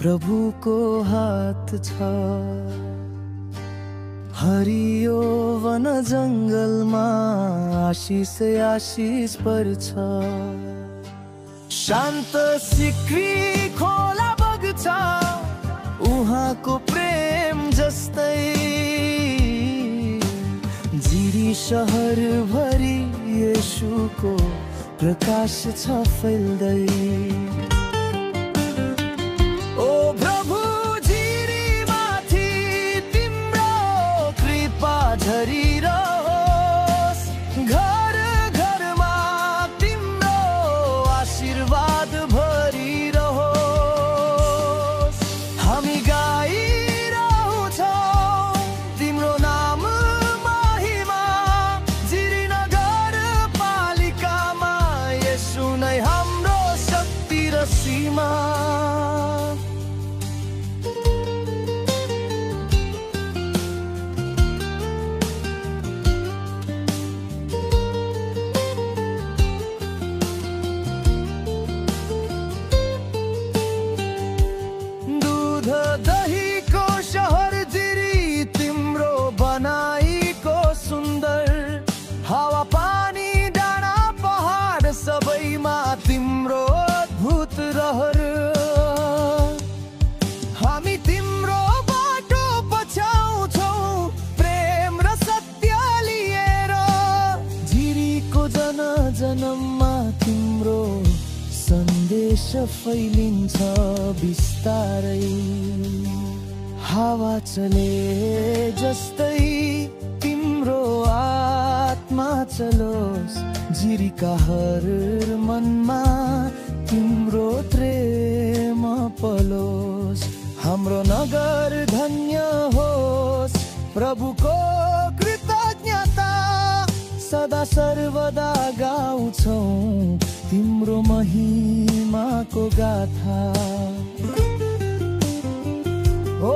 प्रभुको हात छ। हरियो वन जङ्गलमा आशिष आशिष पर्छ। शान्त सिक्री खोला बग्छ उहाँको प्रेम जस्तै। जिरी शहर भरि येशूको प्रकाश छ फैल्दै। ओ प्रभु जिरी माथि तिम्रो कृपा झरिरहोस्। घर घरमा तिम्रो आशीर्वाद भरिरहोस्। हामी गाइरहन्छौँ तिम्रो नाम महिमा। जिरी नगरपालिकामा येशू नै हाम्रो शक्ति र सीमा। दहीको शहर जिरी तिम्रो बनाइको सुन्दर। हावा पानी डाँडा पहाड सबैमा तिम्रो अद्भुत रहर। हामी तिम्रो बाटो पछ्याउँछौँ प्रेम र सत्य लिएर। जिरीको जन जनममा तिम्रो सन्देश फैलिन्छ बिस्तारै। हावा चले जस्तै तिम्रो आत्मा चलोस्। जिरीका हर मनमा तिम्रो प्रेम पलोस्। हाम्रो नगर धन्य होस् प्रभुको कृतज्ञता। सदा सर्वदा गाउँछौँ तिम्रो महिमाको गाथा। ओ